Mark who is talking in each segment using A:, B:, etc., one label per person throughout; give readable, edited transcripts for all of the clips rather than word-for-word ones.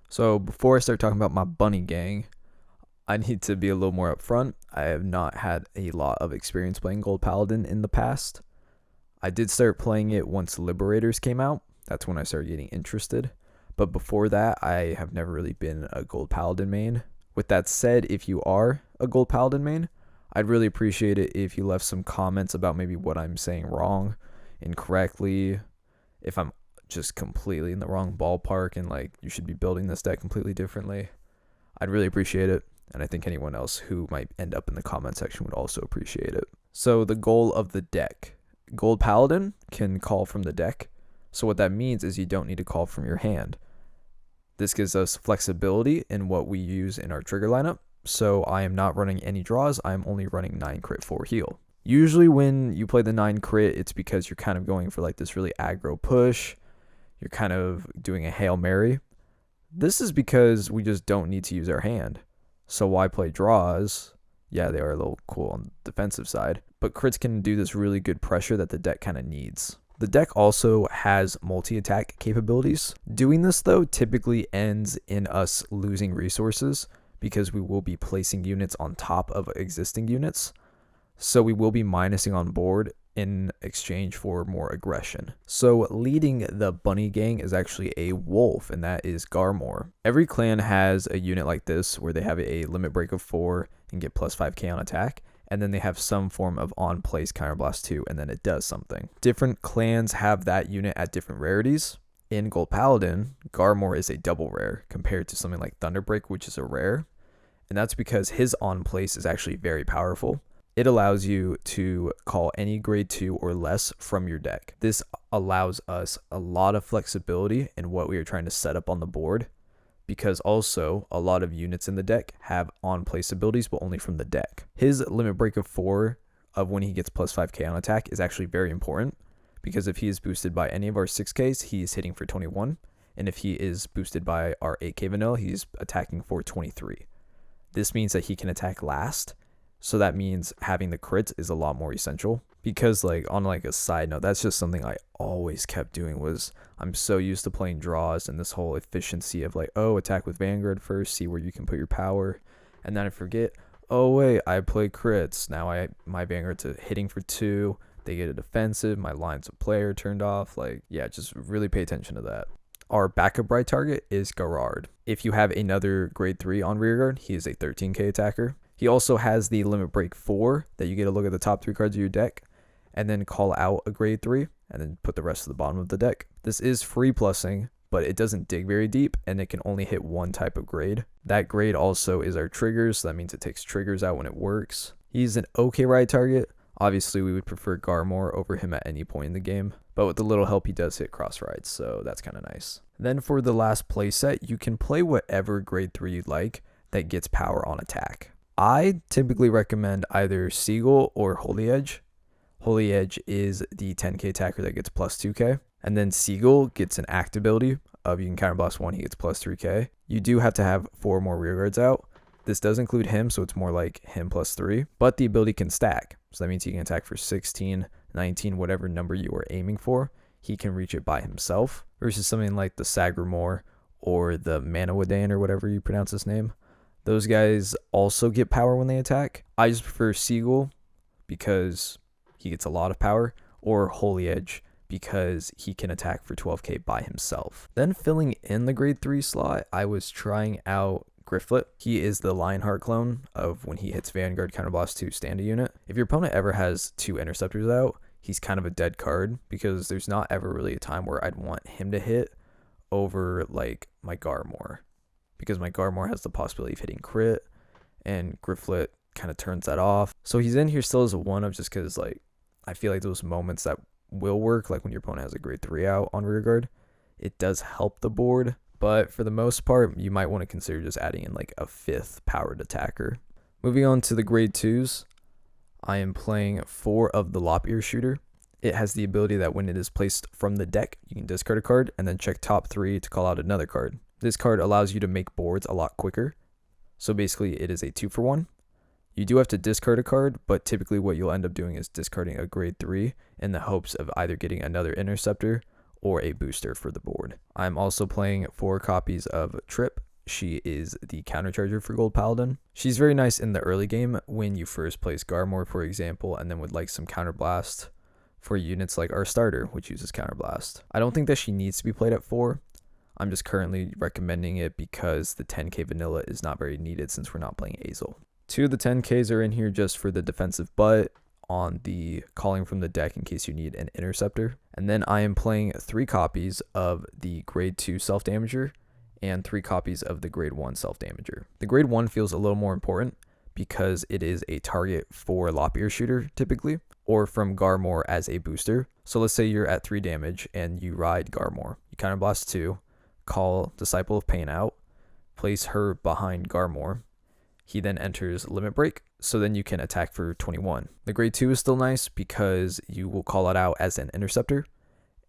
A: So before I start talking about my bunny gang, I need to be a little more upfront. I have not had a lot of experience playing Gold Paladin in the past. I did start playing it once Liberators came out. That's when I started getting interested. But before that, I have never really been a Gold Paladin main. With that said, if you are a Gold Paladin main, I'd really appreciate it if you left some comments about maybe what I'm saying wrong, incorrectly, if I'm just completely in the wrong ballpark and like you should be building this deck completely differently. I'd really appreciate it. And I think anyone else who might end up in the comment section would also appreciate it. So the goal of the deck. Gold Paladin can call from the deck. So what that means is you don't need to call from your hand. This gives us flexibility in what we use in our trigger lineup. So I am not running any draws. I'm only running 9 crit 4 heal. Usually when you play the 9 crit, it's because you're kind of going for like this really aggro push. You're kind of doing a Hail Mary. This is because we just don't need to use our hand. So why play draws? Yeah, they are a little cool on the defensive side, but crits can do this really good pressure that the deck kind of needs. The deck also has multi-attack capabilities. Doing this though typically ends in us losing resources because we will be placing units on top of existing units. So we will be minusing on board in exchange for more aggression. So leading the bunny gang is actually a wolf, and that is Garm. Every clan has a unit like this where they have a limit break of 4 and get plus 5k on attack, and then they have some form of on place counterblast 2, and then it does something. Different clans have that unit at different rarities. In Gold Paladin, Garm is a double rare compared to something like Thunderbreak, which is a rare, and that's because his on place is actually very powerful. It allows you to call any grade 2 or less from your deck. This allows us a lot of flexibility in what we are trying to set up on the board, because also a lot of units in the deck have on-place abilities, but only from the deck. His limit break of 4 of when he gets plus 5k on attack is actually very important, because if he is boosted by any of our 6ks, he's hitting for 21, and if he is boosted by our 8k vanilla, he's attacking for 23. This means that he can attack last. So that means having the crits is a lot more essential, because like on like a side note, that's just something I always kept doing. Was I'm so used to playing draws and this whole efficiency of like, oh, attack with Vanguard first, see where you can put your power. And then I forget, oh wait, I play crits. Now my Vanguard's hitting for 2. They get a defensive. My lines of play are turned off. Like, yeah, just really pay attention to that. Our backup right target is Gerard. If you have another grade 3 on rearguard, he is a 13k attacker. He also has the limit break 4 that you get to look at the top 3 cards of your deck and then call out a grade 3 and then put the rest to the bottom of the deck. This is free plussing, but it doesn't dig very deep and it can only hit one type of grade. That grade also is our triggers, so that means it takes triggers out when it works. He's an okay ride target. Obviously, we would prefer Garm over him at any point in the game, but with a little help, he does hit cross rides, so that's kind of nice. Then for the last playset, you can play whatever grade 3 you'd like that gets power on attack. I typically recommend either Siegel or Holy Edge. Holy Edge is the 10k attacker that gets plus 2k. And then Siegel gets an act ability of you can counterblast 1, he gets plus 3k. You do have to have 4 more rearguards out. This does include him, so it's more like him plus 3. But the ability can stack. So that means he can attack for 16, 19, whatever number you are aiming for. He can reach it by himself. Versus something like the Sagramore or the Manawadan or whatever you pronounce his name. Those guys also get power when they attack. I just prefer Siegel because he gets a lot of power, or Holy Edge because he can attack for 12k by himself. Then filling in the grade 3 slot, I was trying out Griffith. He is the Lionheart clone of when he hits Vanguard counterblast 2 stand a unit. If your opponent ever has 2 interceptors out, he's kind of a dead card because there's not ever really a time where I'd want him to hit over like my Garm, because my Garm has the possibility of hitting crit, and Griffith kind of turns that off. So he's in here still as a 1-up just because like I feel like those moments that will work, like when your opponent has a grade 3 out on rearguard, it does help the board. But for the most part, you might want to consider just adding in like a 5th powered attacker. Moving on to the grade 2s, I am playing 4 of the Lapierre Shooter. It has the ability that when it is placed from the deck, you can discard a card and then check top 3 to call out another card. This card allows you to make boards a lot quicker. So basically it is a 2-for-1. You do have to discard a card, but typically what you'll end up doing is discarding a grade 3 in the hopes of either getting another interceptor or a booster for the board. I'm also playing 4 copies of Tripp. She is the countercharger for Gold Paladin. She's very nice in the early game when you first place Garm, for example, and then would like some counterblast for units like our starter, which uses counterblast. I don't think that she needs to be played at 4. I'm just currently recommending it because the 10k vanilla is not very needed since we're not playing Azel. 2 of the 10ks are in here just for the defensive butt on the calling from the deck in case you need an interceptor. And then I am playing 3 copies of the grade 2 self-damager and 3 copies of the grade 1 self-damager. The grade 1 feels a little more important because it is a target for Lapierre Shooter typically, or from Garm as a booster. So let's say you're at 3 damage and you ride Garm. You counterblast 2, call Disciple of Pain out, place her behind Garm. He then enters Limit Break, so then you can attack for 21. The grade 2 is still nice because you will call it out as an interceptor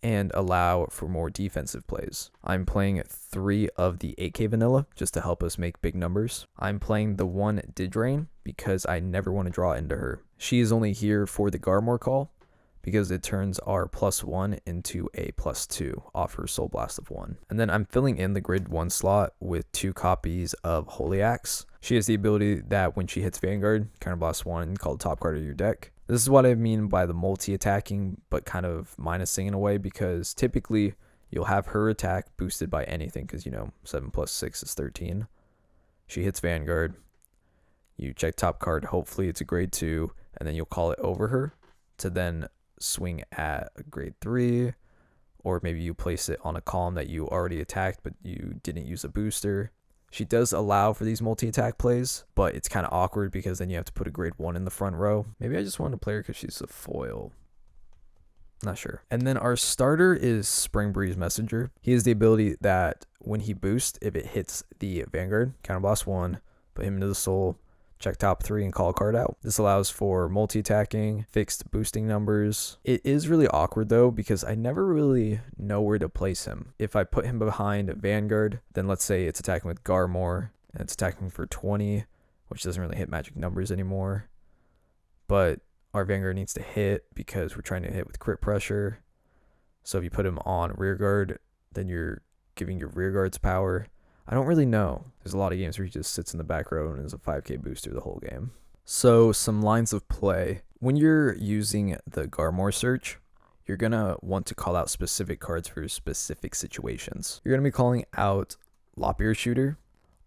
A: and allow for more defensive plays. I'm playing 3 of the 8k vanilla just to help us make big numbers. I'm playing the 1 Didrain because I never want to draw into her. She is only here for the Garm call because it turns our +1 into a +2 off her Soul Blast of 1. And then I'm filling in the grade 1 slot with 2 copies of Holy Axe. She has the ability that when she hits Vanguard, counterblast 1, call the top card of your deck. This is what I mean by the multi-attacking, but kind of minusing in a way, because typically you'll have her attack boosted by anything, because 7 + 6 is 13. She hits Vanguard, you check top card, hopefully it's a grade 2, and then you'll call it over her to then swing at a grade 3, or maybe you place it on a column that you already attacked but you didn't use a booster. She does allow for these multi-attack plays, but it's kind of awkward because then you have to put a grade 1 in the front row. Maybe I just wanted to play her because she's a foil. Not sure. And then our starter is Spring Breeze Messenger. He has the ability that when he boosts, if it hits the Vanguard, counterblast 1, put him into the soul, check top 3 and call a card out. This allows for multi-attacking, fixed boosting numbers. It is really awkward though because I never really know where to place him. If I put him behind Vanguard, then let's say it's attacking with Garm and it's attacking for 20, which doesn't really hit magic numbers anymore. But our Vanguard needs to hit because we're trying to hit with crit pressure. So if you put him on rear guard, then you're giving your rear guards power. I don't really know. There's a lot of games where he just sits in the back row and is a 5k booster the whole game. So some lines of play. When you're using the Garm search, you're going to want to call out specific cards for specific situations. You're going to be calling out Lapierre Shooter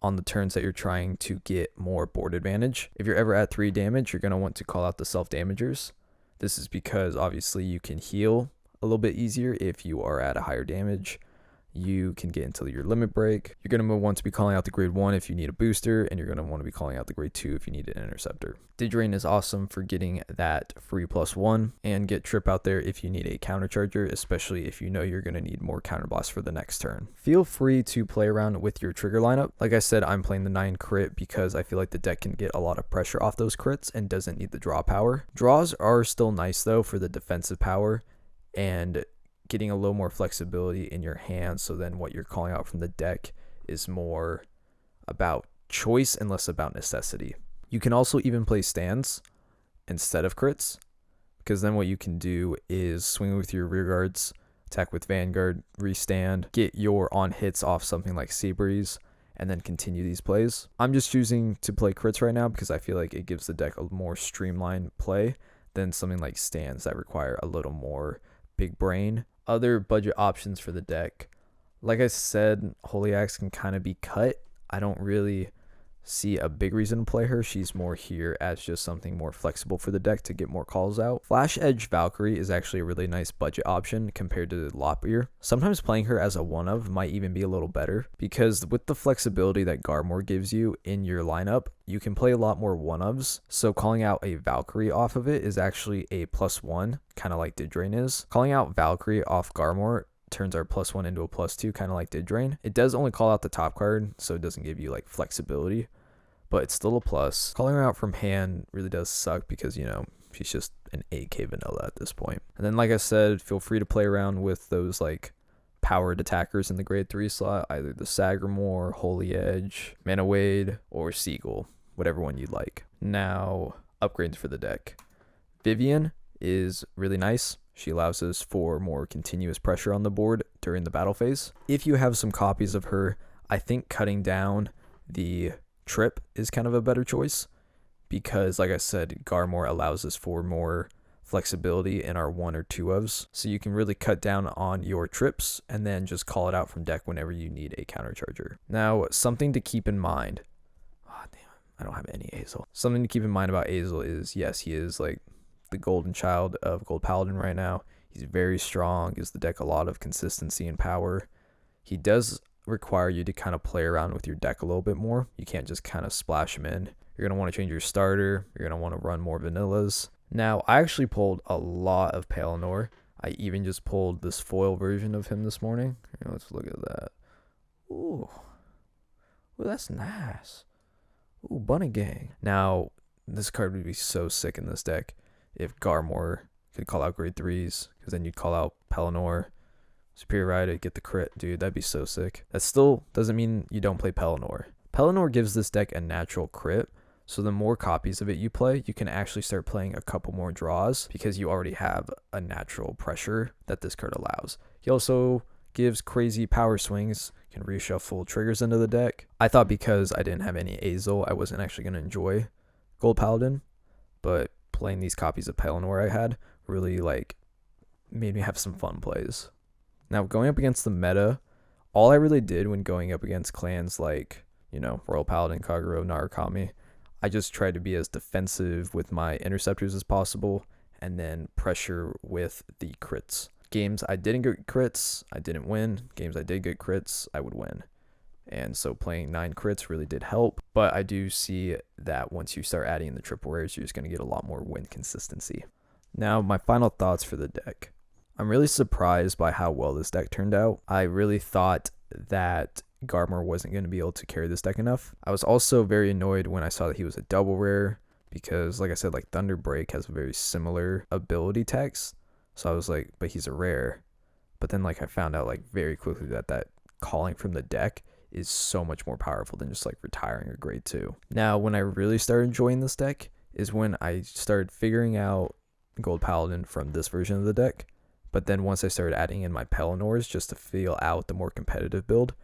A: on the turns that you're trying to get more board advantage. If you're ever at 3 damage, you're going to want to call out the self-damagers. This is because obviously you can heal a little bit easier if you are at a higher damage. You can get into your limit break. You're going to want to be calling out the grade 1 if you need a booster, and you're going to want to be calling out the grade 2 if you need an interceptor. Didrain is awesome for getting that free +1, and get Tripp out there if you need a countercharger, especially if you know you're going to need more counterblast for the next turn. Feel free to play around with your trigger lineup. Like I said, I'm playing the 9 crit because I feel like the deck can get a lot of pressure off those crits and doesn't need the draw power. Draws are still nice though for the defensive power and getting a little more flexibility in your hands, so then what you're calling out from the deck is more about choice and less about necessity. You can also even play stands instead of crits, because then what you can do is swing with your rear guards, attack with Vanguard, restand, get your on hits off something like Sea Breeze, and then continue these plays. I'm just choosing to play crits right now because I feel like it gives the deck a more streamlined play than something like stands that require a little more big brain. Other budget options for the deck, like I said, Holy Axe can kind of be cut. I don't really see a big reason to play her. She's more here as just something more flexible for the deck to get more calls out. Flash Edge Valkyrie is actually a really nice budget option compared to Lapierre. Sometimes playing her as a one-of might even be a little better, because with the flexibility that Garm gives you in your lineup, you can play a lot more one-ofs. So calling out a Valkyrie off of it is actually a +1, kind of like Didrain is. Calling out Valkyrie off Garm turns our +1 into a +2, kind of like Didrain. It does only call out the top card, so it doesn't give you like flexibility, but it's still a plus. Calling her out from hand really does suck because, she's just an 8k vanilla at this point. And then, like I said, feel free to play around with those like powered attackers in the grade 3 slot, either the Sagramore, Holy Edge, Mana Wade, or Siegel, whatever one you'd like. Now, upgrades for the deck. Vivian is really nice. She allows us for more continuous pressure on the board during the battle phase. If you have some copies of her, I think cutting down the Tripp is kind of a better choice because, like I said, Garm allows us for more flexibility in our 1 or 2 ofs. So you can really cut down on your Tripps and then just call it out from deck whenever you need a countercharger. Now, something to keep in mind. Oh, damn, I don't have any Azel. Something to keep in mind about Azel is, yes, he is like the golden child of Gold Paladin right now. He's very strong, gives the deck a lot of consistency and power. He does require you to kind of play around with your deck a little bit more. You can't just kind of splash him in. You're going to want to change your starter. You're going to want to run more vanillas. Now, I actually pulled a lot of Palinor. I even just pulled this foil version of him this morning. Here, let's look at that. Ooh, that's nice. Ooh, Bunny Gang. Now, this card would be so sick in this deck if Garmor could call out grade 3s, because then you'd call out Palinor, Superior Rider, get the crit. Dude, that'd be so sick. That still doesn't mean you don't play Palinor. Palinor gives this deck a natural crit, so the more copies of it you play, you can actually start playing a couple more draws because you already have a natural pressure that this card allows. He also gives crazy power swings, can reshuffle triggers into the deck. I thought because I didn't have any Azel, I wasn't actually going to enjoy Gold Paladin, but playing these copies of Palinor I had really like made me have some fun plays. Now, going up against the meta, all I really did when going up against clans like, you know, Royal Paladin, Kagero, Narukami, I just tried to be as defensive with my interceptors as possible and then pressure with the crits. Games I didn't get crits, I didn't win. Games I did get crits, I would win. And so playing 9 crits really did help. But I do see that once you start adding in the triple rares, you're just going to get a lot more win consistency. Now, my final thoughts for the deck. I'm really surprised by how well this deck turned out. I really thought that Garmor wasn't going to be able to carry this deck enough. I was also very annoyed when I saw that he was a double rare because, like I said, like Thunderbreak has a very similar ability text. So I was like, but he's a rare. But then like I found out like very quickly that calling from the deck is so much more powerful than just like retiring a grade 2. Now, when I really started enjoying this deck is when I started figuring out Gold Paladin from this version of the deck. But then once I started adding in my Palinors just to feel out the more competitive build,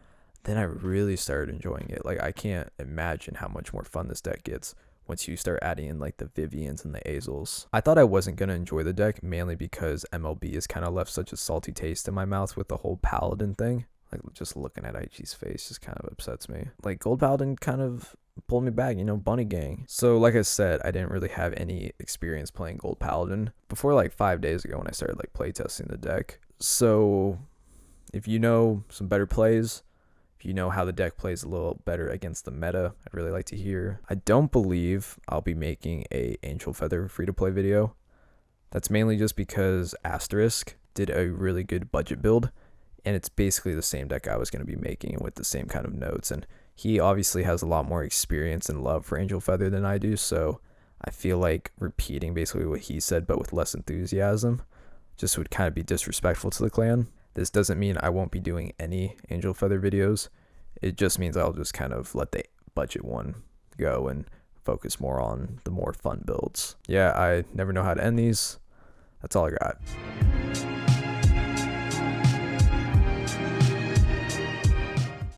A: then I really started enjoying it. Like, I can't imagine how much more fun this deck gets once you start adding in like the Vivians and the Azels. I thought I wasn't going to enjoy the deck mainly because MLB has kind of left such a salty taste in my mouth with the whole Paladin thing. Like, just looking at IG's face just kind of upsets me. Like, Gold Paladin kind of pulled me back, you know, Bunny Gang. So like I said, I didn't really have any experience playing Gold Paladin before like 5 days ago when I started like playtesting the deck. So if you know some better plays, if you know how the deck plays a little better against the meta, I'd really like to hear. I don't believe I'll be making a Angel Feather free-to-play video. That's mainly just because Asterisk did a really good budget build, and it's basically the same deck I was going to be making with the same kind of notes. And he obviously has a lot more experience and love for Angel Feather than I do, so I feel like repeating basically what he said but with less enthusiasm just would kind of be disrespectful to the clan. This doesn't mean I won't be doing any Angel Feather videos. It just means I'll just kind of let the budget one go and focus more on the more fun builds. Yeah, I never know how to end these. That's all I got.